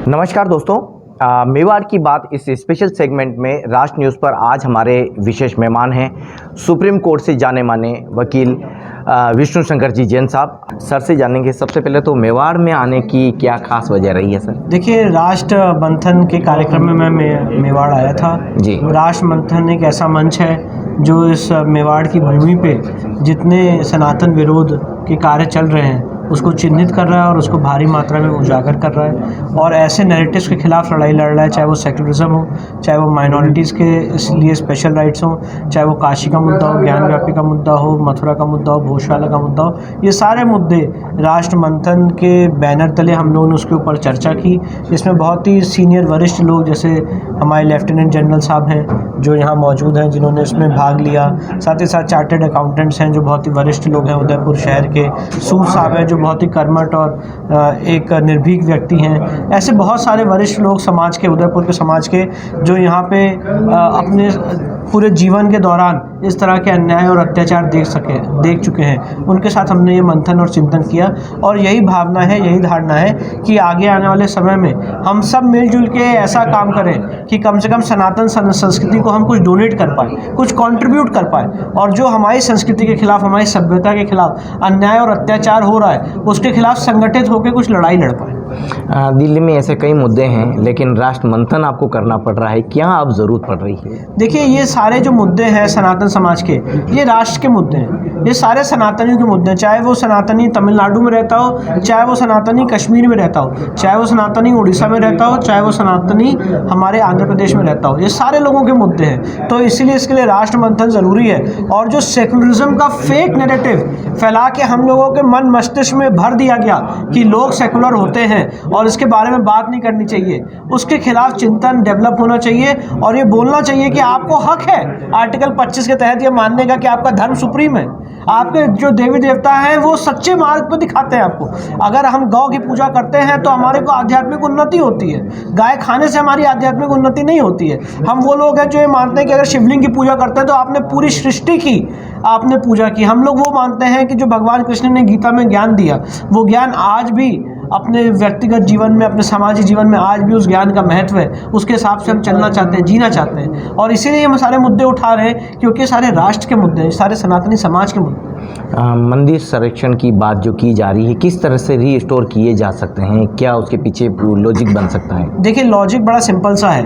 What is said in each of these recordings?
नमस्कार दोस्तों, मेवाड़ की बात इस स्पेशल सेगमेंट में राष्ट्र न्यूज़ पर आज हमारे विशेष मेहमान हैं सुप्रीम कोर्ट से जाने माने वकील विष्णु शंकर जी जैन साहब। सर से जानेंगे सबसे पहले तो मेवाड़ में आने की क्या खास वजह रही है सर? देखिए, राष्ट्र मंथन के कार्यक्रम में मैं मेवाड़ आया था जी। राष्ट्र मंथन एक ऐसा मंच है जो इस मेवाड़ की भूमि पे जितने सनातन विरोध के कार्य चल रहे हैं उसको चिन्हित कर रहा है और उसको भारी मात्रा में उजागर कर रहा है और ऐसे नैरेटिव्स के खिलाफ लड़ाई लड़ रहा है, चाहे वो सेक्युलरिज्म हो, चाहे वो माइनॉरिटीज़ के इसलिए स्पेशल राइट्स हो, चाहे वो काशी का मुद्दा हो, ज्ञान व्यापी का मुद्दा हो, मथुरा का मुद्दा हो, भोजशाला का मुद्दा हो। ये सारे मुद्दे राष्ट्र मंथन के बैनर तले हम लोगों ने उसके ऊपर चर्चा की। इसमें बहुत ही सीनियर वरिष्ठ लोग जैसे हमारे लेफ्टिनेंट जनरल साहब हैं जो यहाँ मौजूद हैं, जिन्होंने इसमें भाग लिया। साथ ही साथ चार्टर्ड अकाउंटेंट्स हैं जो बहुत ही वरिष्ठ लोग हैं उदयपुर शहर के। सूद साहब हैं जो बहुत ही कर्मठ और एक निर्भीक व्यक्ति हैं। ऐसे बहुत सारे वरिष्ठ लोग समाज के, उदयपुर के समाज के, जो यहाँ पे अपने पूरे जीवन के दौरान इस तरह के अन्याय और अत्याचार देख चुके हैं। उनके साथ हमने ये मंथन और चिंतन किया और यही भावना है, यही धारणा है कि आगे आने वाले समय में हम सब मिलजुल के ऐसा काम करें कि कम से कम सनातन संस्कृति को हम कुछ डोनेट कर पाए, कुछ कंट्रीब्यूट कर पाए और जो हमारी संस्कृति के खिलाफ, हमारी सभ्यता के खिलाफ अन्याय और अत्याचार हो रहा है उसके खिलाफ संगठित होकर कुछ लड़ाई लड़ पाए। दिल्ली में ऐसे कई मुद्दे हैं लेकिन राष्ट्र मंथन आपको करना पड़ रहा है, क्या अब ज़रूरत पड़ रही है? देखिए, ये सारे जो मुद्दे हैं सनातन समाज के, ये राष्ट्र के मुद्दे हैं, ये सारे सनातनियों के मुद्दे हैं। चाहे वो सनातनी तमिलनाडु में रहता हो, चाहे वो सनातनी कश्मीर में रहता हो, चाहे वो सनातनी उड़ीसा में रहता हो, चाहे वो सनातनी हमारे आंध्र प्रदेश में रहता हो, ये सारे लोगों के मुद्दे हैं। तो इसीलिए इसके लिए राष्ट्र मंथन ज़रूरी है। और जो सेकुलरिज्म का फेक नैरेटिव फैला के हम लोगों के मन मस्तिष्क में भर दिया गया कि लोग सेकुलर होते हैं और इसके बारे में बात नहीं करनी चाहिए, उसके खिलाफ चिंतन डेवलप होना चाहिए और ये बोलना चाहिए कि आपको हक है आर्टिकल 25 के तहत ये मानने का कि आपका धर्म सुप्रीम है, आपके जो देवी देवता हैं वो सच्चे मार्ग पर दिखाते हैं आपको। अगर हम गौ की पूजा करते हैं तो हमारे को आध्यात्मिक उन्नति होती है, गाय खाने से हमारी आध्यात्मिक उन्नति नहीं होती है। हम वो लोग हैं जो ये मानते हैं कि अगर शिवलिंग की पूजा करते हैं तो आपने पूरी सृष्टि की आपने पूजा की। हम लोग वो मानते हैं कि जो भगवान कृष्ण ने गीता में ज्ञान दिया वो ज्ञान आज भी अपने व्यक्तिगत जीवन में, अपने सामाजिक जीवन में आज भी उस ज्ञान का महत्व है, उसके हिसाब से हम चलना चाहते हैं, जीना चाहते हैं। और इसीलिए हम सारे मुद्दे उठा रहे हैं क्योंकि सारे राष्ट्र के मुद्दे हैं, सारे सनातनी समाज के मुद्दे। मंदिर संरक्षण की बात जो की जा रही है, किस तरह से रीस्टोर किए जा सकते हैं, क्या उसके पीछे लॉजिक बन सकता है? देखिए, लॉजिक बड़ा सिंपल सा है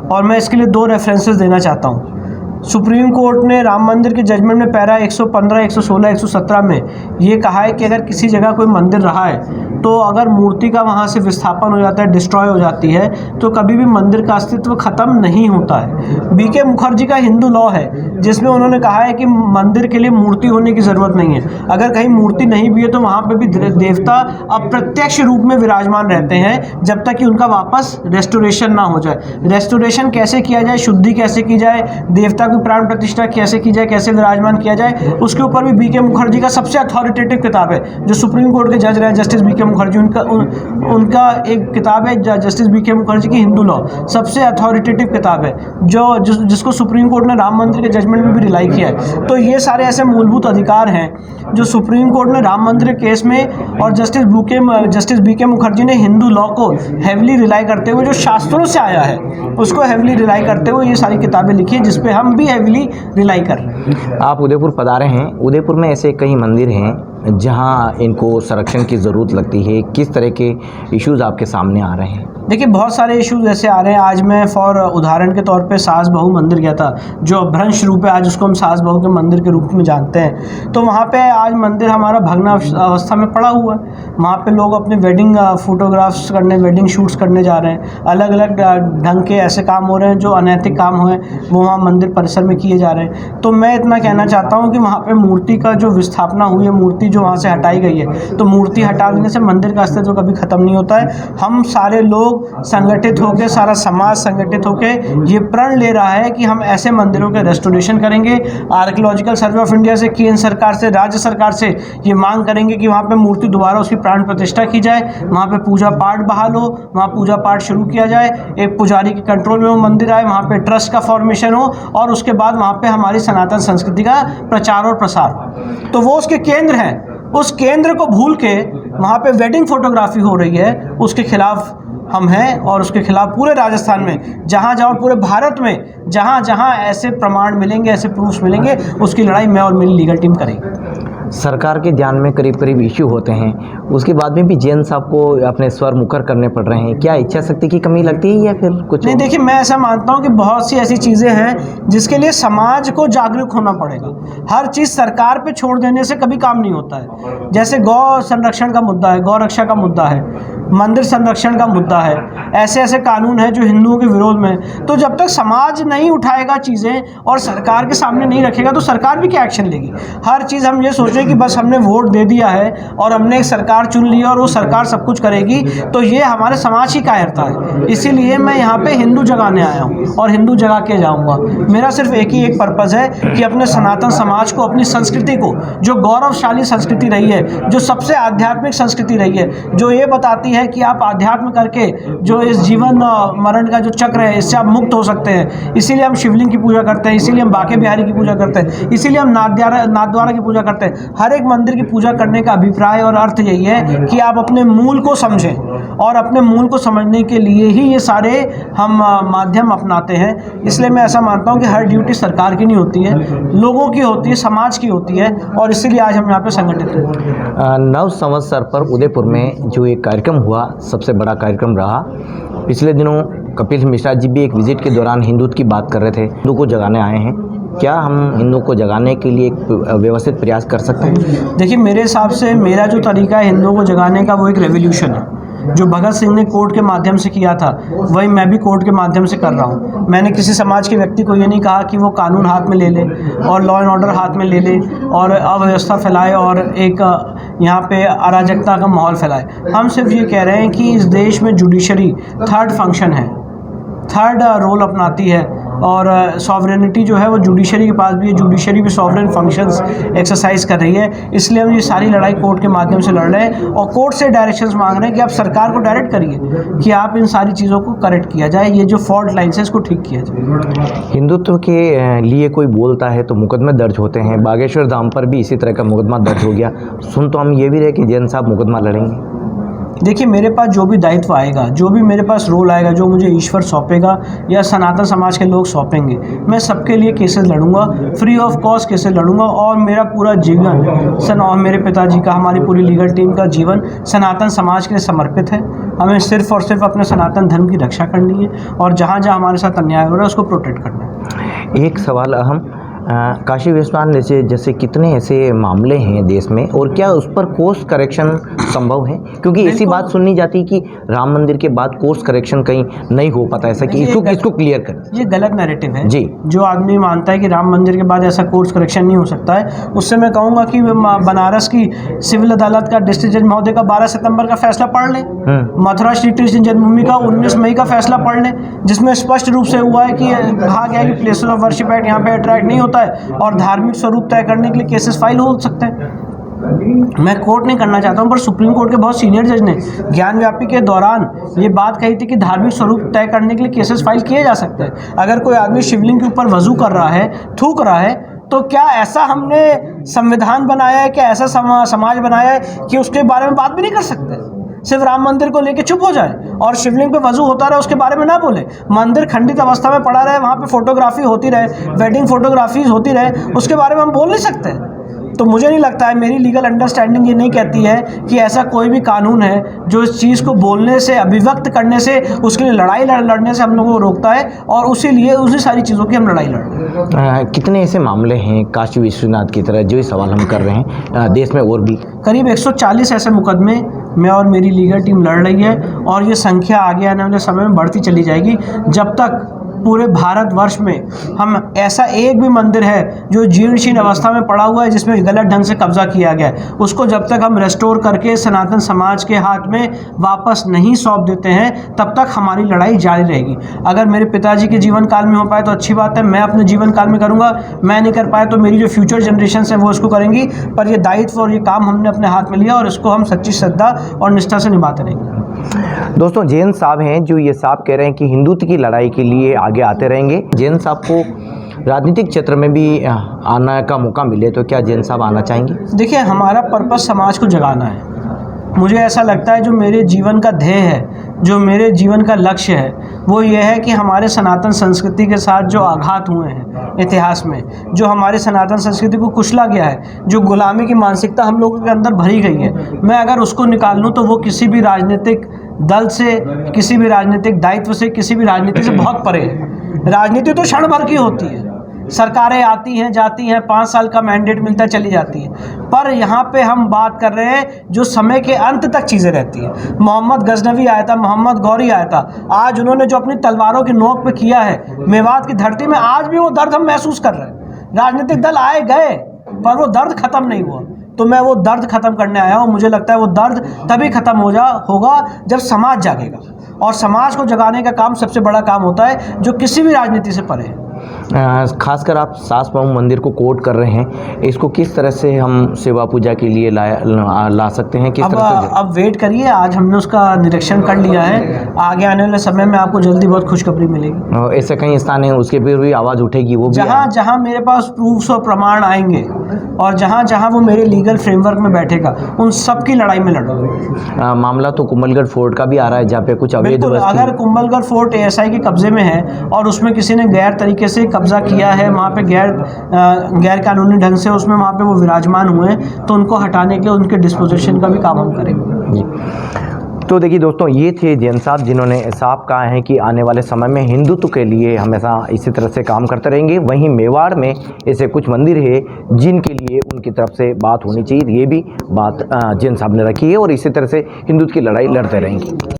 और मैं इसके लिए 2 रेफरेंसेस देना चाहता हूँ। सुप्रीम कोर्ट ने राम मंदिर के जजमेंट में पैरा 115, 116, 117 में ये कहा है कि अगर किसी जगह कोई मंदिर रहा है तो अगर मूर्ति का वहाँ से विस्थापन हो जाता है, डिस्ट्रॉय हो जाती है, तो कभी भी मंदिर का अस्तित्व खत्म नहीं होता है। बीके मुखर्जी का हिंदू लॉ है जिसमें उन्होंने कहा है कि मंदिर के लिए मूर्ति होने की ज़रूरत नहीं है। अगर कहीं मूर्ति नहीं भी है तो वहाँ पर भी देवता अप्रत्यक्ष रूप में विराजमान रहते हैं जब तक कि उनका वापस रेस्टोरेशन ना हो जाए। रेस्टोरेशन कैसे किया जाए, शुद्धि कैसे की जाए, देवता की प्राण प्रतिष्ठा कैसे की जाए, कैसे विराजमान किया जाए, उसके ऊपर भी बीके मुखर्जी का सबसे अथॉरिटेटिव किताब है। जो सुप्रीम कोर्ट के जज रहे जस्टिस बीके मुखर्जी, उनका एक किताब है जस्टिस बीके मुखर्जी की हिंदू लॉ, सबसे अथॉरिटेटिव किताब है जिसको सुप्रीम कोर्ट ने राम मंदिर के जजमेंट में भी रिलाई किया है। तो ये सारे ऐसे मूलभूत अधिकार हैं जो सुप्रीम कोर्ट ने राम मंदिर के केस में और जस्टिस बीके मुखर्जी ने हिंदू लॉ को हेवली रिलाई करते हुए, जो शास्त्रों से आया है उसको हेवली रिलाई करते हुए ये सारी किताबें लिखी है जिसपे हम भी हेवली रिलाई कर रहे हैं। आप उदयपुर पधारे हैं, उदयपुर में ऐसे कई मंदिर हैं जहां इनको संरक्षण की ज़रूरत लगती है, किस तरह के इश्यूज़ आपके सामने आ रहे हैं? देखिए, बहुत सारे इश्यूज ऐसे आ रहे हैं। आज मैं फॉर उदाहरण के तौर पे सास बहू मंदिर गया था, जो अपभ्रंश रूप है, आज उसको हम सास बहू के मंदिर के रूप में जानते हैं। तो वहाँ पे आज मंदिर हमारा भग्न अवस्था में पड़ा हुआ है। वहाँ पे लोग अपने वेडिंग फोटोग्राफ्स करने, वेडिंग शूट्स करने जा रहे हैं। अलग अलग ढंग के ऐसे काम हो रहे हैं जो अनैतिक काम हुए वो वहाँ मंदिर परिसर में किए जा रहे हैं। तो मैं इतना कहना चाहता हूँ कि वहाँ पर मूर्ति का जो विस्थापना हुई है, मूर्ति जो वहाँ से हटाई गई है, तो मूर्ति हटा देने से मंदिर का अस्तित्व कभी ख़त्म नहीं होता है। हम सारे लोग संगठित होकर, सारा समाज संगठित होकर ये प्रण ले रहा है कि हम ऐसे मंदिरों के रेस्टोरेशन करेंगे। आर्कियोलॉजिकल सर्वे ऑफ इंडिया से, केंद्र सरकार से, राज्य सरकार से ये मांग करेंगे कि वहाँ पे मूर्ति दोबारा उसकी प्राण प्रतिष्ठा की जाए, वहाँ पे पूजा पाठ बहाल हो, वहाँ पूजा पाठ शुरू किया जाए, एक पुजारी के कंट्रोल में वो मंदिर आए, वहाँ पे ट्रस्ट का फॉर्मेशन हो और उसके बाद वहाँ पे हमारी सनातन संस्कृति का प्रचार और प्रसार। तो वो उसके केंद्र हैं, उस केंद्र को भूल के वहाँ पे वेडिंग फोटोग्राफी हो रही है, उसके खिलाफ हम हैं और उसके खिलाफ पूरे राजस्थान में जहाँ जहाँ पूरे भारत में जहाँ जहाँ ऐसे प्रमाण मिलेंगे, ऐसे प्रूफ्स मिलेंगे, उसकी लड़ाई मैं और मेरी लीगल टीम करेगी। सरकार के ध्यान में करीब करीब इश्यू होते हैं, उसके बाद में भी जैन साहब को अपने स्वर मुखर करने पड़ रहे हैं। क्या इच्छा शक्ति की कमी लगती है या फिर कुछ नहीं, देखिए मैं ऐसा मानता हूँ कि बहुत सी ऐसी चीज़ें हैं जिसके लिए समाज को जागरूक होना पड़ेगा। हर चीज़ सरकार पे छोड़ देने से कभी काम नहीं होता है। जैसे गौ संरक्षण का मुद्दा है, गौ रक्षा का मुद्दा है, मंदिर संरक्षण का मुद्दा है, ऐसे ऐसे कानून हैं जो हिंदुओं के विरोध में। तो जब तक समाज नहीं उठाएगा चीज़ें और सरकार के सामने नहीं रखेगा तो सरकार भी क्या एक्शन लेगी। हर चीज़ हम ये सोचें कि बस हमने वोट दे दिया है और हमने एक सरकार चुन ली और वो सरकार सब कुछ करेगी, तो ये हमारे समाज की कायरता है। इसीलिए मैं यहाँ पे हिंदू जगाने आया हूँ और हिंदू जगा के जाऊँगा। मेरा सिर्फ एक ही एक पर्पज़ है कि अपने सनातन समाज को, अपनी संस्कृति को, जो गौरवशाली संस्कृति रही है, जो सबसे आध्यात्मिक संस्कृति रही है, जो ये बताती है कि आप आध्यात्म करके जो इस जीवन मरण का जो चक्र है इससे आप मुक्त हो सकते हैं। इसीलिए हम शिवलिंग की पूजा करते हैं, इसीलिए हम बांके बिहारी की पूजा करते हैं, इसीलिए हम नाथद्वारा की पूजा करते हैं। हर एक मंदिर की पूजा करने का अभिप्राय और अर्थ यही है कि आप अपने मूल को समझें और अपने मूल को समझने के लिए ही ये सारे हम माध्यम अपनाते हैं। इसलिए मैं ऐसा मानता हूँ कि हर ड्यूटी सरकार की नहीं होती है, लोगों की होती है, समाज की होती है, और इसीलिए आज हम यहाँ पे संगठित हैं। नव संवत्सर पर उदयपुर में जो एक कार्यक्रम हुआ, सबसे बड़ा कार्यक्रम रहा। पिछले दिनों कपिल मिश्रा जी भी एक विजिट के दौरान हिंदुत्व की बात कर रहे थे। हिंदू को जगाने आए हैं, क्या हम हिंदू को जगाने के लिए एक व्यवस्थित प्रयास कर सकते हैं? देखिए, मेरे हिसाब से मेरा जो तरीका है हिंदुओं को जगाने का वो एक रेवोल्यूशन है। जो भगत सिंह ने कोर्ट के माध्यम से किया था वही मैं भी कोर्ट के माध्यम से कर रहा हूँ। मैंने किसी समाज के व्यक्ति को ये नहीं कहा कि वो कानून हाथ में ले ले और लॉ एंड ऑर्डर हाथ में ले ले और अव्यवस्था फैलाए और एक यहाँ पे अराजकता का माहौल फैलाए। हम सिर्फ ये कह रहे हैं कि इस देश में जुडिशरी थर्ड फंक्शन है, थर्ड रोल अपनाती है और सॉवरेनिटी जो है वो जुडिशरी के पास भी है। जुडिशरी भी सॉवरेन फंक्शंस एक्सरसाइज कर रही है। इसलिए हम ये सारी लड़ाई कोर्ट के माध्यम से लड़ रहे हैं और कोर्ट से डायरेक्शंस मांग रहे हैं कि आप सरकार को डायरेक्ट करिए कि आप इन सारी चीज़ों को करेक्ट किया जाए, ये जो फॉल्ट लाइन्स है इसको ठीक किया जाए। हिंदुत्व के लिए कोई बोलता है तो मुकदमे दर्ज होते हैं। बागेश्वर धाम पर भी इसी तरह का मुकदमा दर्ज हो गया। सुन तो हम ये भी रहे कि जैन साहब मुकदमा लड़ेंगे। देखिए, मेरे पास जो भी दायित्व आएगा, जो भी मेरे पास रोल आएगा, जो मुझे ईश्वर सौंपेगा या सनातन समाज के लोग सौंपेंगे, मैं सबके लिए केसेस लड़ूंगा, फ्री ऑफ कॉस्ट केसेस लड़ूंगा। और मेरा पूरा जीवन और मेरे पिताजी का, हमारी पूरी लीगल टीम का जीवन सनातन समाज के लिए समर्पित है। हमें सिर्फ और सिर्फ अपने सनातन धर्म की रक्षा करनी है और जहाँ जहाँ हमारे साथ अन्याय हो रहा है उसको प्रोटेक्ट करना है। एक सवाल अहम, काशी विश्वनाथ जैसे कितने ऐसे मामले हैं देश में और क्या उस पर कोर्स करेक्शन संभव है? क्योंकि ऐसी बात सुननी जाती कि राम मंदिर के बाद कोर्स करेक्शन कहीं नहीं हो पाता, ऐसा कि इसको क्लियर करें। ये गलत नैरेटिव है जी। जो आदमी मानता है कि राम मंदिर के बाद ऐसा कोर्स करेक्शन नहीं हो सकता है, उससे मैं कहूँगा कि बनारस की सिविल अदालत का डिस्ट्रिक्ट जज महोदय का 12 सितंबर का फैसला पढ़ लें, मथुरा श्री कृष्ण जन्मभूमि का 19 मई का फैसला पढ़ लें, जिसमें स्पष्ट रूप से हुआ है कि कहा गया कि प्लेसेस ऑफ वर्शिप एक्ट यहाँ पे अट्रैक्ट नहीं होता है और धार्मिक स्वरूप तय करने के लिए केसेस फाइल हो सकते हैं। मैं कोर्ट नहीं करना चाहता हूं, पर सुप्रीम कोर्ट के बहुत सीनियर जज ने ज्ञान व्यापी के दौरान ये बात कही थी कि धार्मिक स्वरूप तय करने के लिए केसेस फाइल किए जा सकते हैं। अगर कोई आदमी शिवलिंग के ऊपर वजू कर रहा है, थूक रहा है, तो क्या ऐसा हमने संविधान बनाया है, क्या ऐसा समाज बनाया है कि उसके बारे में बात भी नहीं कर सकते? सिर्फ राम मंदिर को लेके चुप हो जाए और शिवलिंग पे वजू होता रहे उसके बारे में ना बोले, मंदिर खंडित अवस्था में पड़ा रहे, वहाँ पे फोटोग्राफी होती रहे, वेडिंग फोटोग्राफीज होती रहे, उसके बारे में हम बोल नहीं सकते? तो मुझे नहीं लगता है, मेरी लीगल अंडरस्टैंडिंग ये नहीं कहती है कि ऐसा कोई भी कानून है जो इस चीज़ को बोलने से, अभिव्यक्त करने से, उसके लिए लड़ाई लड़ने से हम लोगों को रोकता है और उसी सारी चीज़ों की हम लड़ाई लड़ रहे हैं। कितने ऐसे मामले हैं काशी विश्वनाथ की तरह, जो सवाल हम कर रहे हैं देश में और भी? करीब 140 ऐसे मुकदमे मैं और मेरी लीगल टीम लड़ रही है और ये संख्या आगे आने वाले समय में बढ़ती चली जाएगी, जब तक पूरे भारतवर्ष में हम ऐसा एक भी मंदिर है जो जीर्ण शीर्ण अवस्था में पड़ा हुआ है, जिसमें गलत ढंग से कब्जा किया गया है, उसको जब तक हम रेस्टोर करके सनातन समाज के हाथ में वापस नहीं सौंप देते हैं, तब तक हमारी लड़ाई जारी रहेगी। अगर मेरे पिताजी के जीवन काल में हो पाए तो अच्छी बात है, मैं अपने जीवन काल में करूँगा। मैं नहीं कर पाया तो मेरी जो फ्यूचर जनरेशन है वो इसको करेंगी, पर ये दायित्व और ये काम हमने अपने हाथ में लिया और इसको हम सच्ची श्रद्धा और निष्ठा से निभाते रहेंगे। दोस्तों, जैन साहब हैं जो ये साहब कह रहे हैं कि हिंदुत्व की लड़ाई के लिए आगे आते रहेंगे। जैन साहब को राजनीतिक क्षेत्र में भी आने का मौका मिले तो क्या जैन साहब आना चाहेंगे? देखिए, हमारा पर्पस समाज को जगाना है। मुझे ऐसा लगता है जो मेरे जीवन का ध्येय है जो मेरे जीवन का लक्ष्य है वो ये है कि हमारे सनातन संस्कृति के साथ जो आघात हुए हैं इतिहास में, जो हमारे सनातन संस्कृति को कुचला गया है, जो गुलामी की मानसिकता हम लोगों के अंदर भरी गई है, मैं अगर उसको निकाल लूँ तो वो किसी भी राजनीतिक दल से, किसी भी राजनीतिक दायित्व से, किसी भी राजनीति से बहुत परे है। राजनीति तो क्षण भर की होती है, सरकारें आती हैं जाती हैं, 5 साल का मैंडेट मिलता है चली जाती है, पर यहाँ पे हम बात कर रहे हैं जो समय के अंत तक चीज़ें रहती हैं। मोहम्मद गजनवी आया था, मोहम्मद गौरी आया था, आज उन्होंने जो अपनी तलवारों की नोक पे किया है मेवात की धरती में, आज भी वो दर्द हम महसूस कर रहे हैं। राजनीतिक दल आए गए पर वो दर्द ख़त्म नहीं हुआ, तो मैं वो दर्द ख़त्म करने आया हूँ। मुझे लगता है वो दर्द तभी ख़त्म होगा जब समाज जागेगा, और समाज को जगाने का काम सबसे बड़ा काम होता है जो किसी भी राजनीति से परे है। खासकर आप सासबहू मंदिर को कोट कर रहे हैं, इसको किस तरह से हम सेवा पूजा के लिए ला सकते हैं, किस तरह से? अब वेट करिए, आज हमने उसका निरीक्षण कर लिया है, आगे आने वाले समय में आपको जल्दी बहुत खुशखबरी मिलेगी। ऐसे कई स्थान हैं उसके फिर भी आवाज़ उठेगी, वो जहाँ जहाँ मेरे पास प्रूफ्स और प्रमाण आएंगे और जहाँ जहाँ वो मेरे लीगल फ्रेमवर्क में बैठेगा, उन सब की लड़ाई में लड़ूंगा। मामला तो कुंभलगढ़ फोर्ट का भी आ रहा है जहाँ पे कुछ अवैध अगर कुंभलगढ़ फोर्ट ASI के कब्जे में है और उसमें किसी ने गैर तरीके से कब्जा किया है, वहाँ पे गैर कानूनी ढंग से उसमें वहाँ पे वो विराजमान हुए हैं, तो उनको हटाने के लिए उनके डिस्पोजिशन का भी काम हम करेंगे। तो देखिए दोस्तों, ये थे जैन साहब जिन्होंने साफ कहा है कि आने वाले समय में हिंदुत्व के लिए हमेशा इसी तरह से काम करते रहेंगे। वहीं मेवाड़ में ऐसे कुछ मंदिर है जिनके लिए उनकी तरफ से बात होनी चाहिए, ये भी बात जैन साहब ने रखी है और इसी तरह से हिंदुत्व की लड़ाई लड़ते रहेंगे।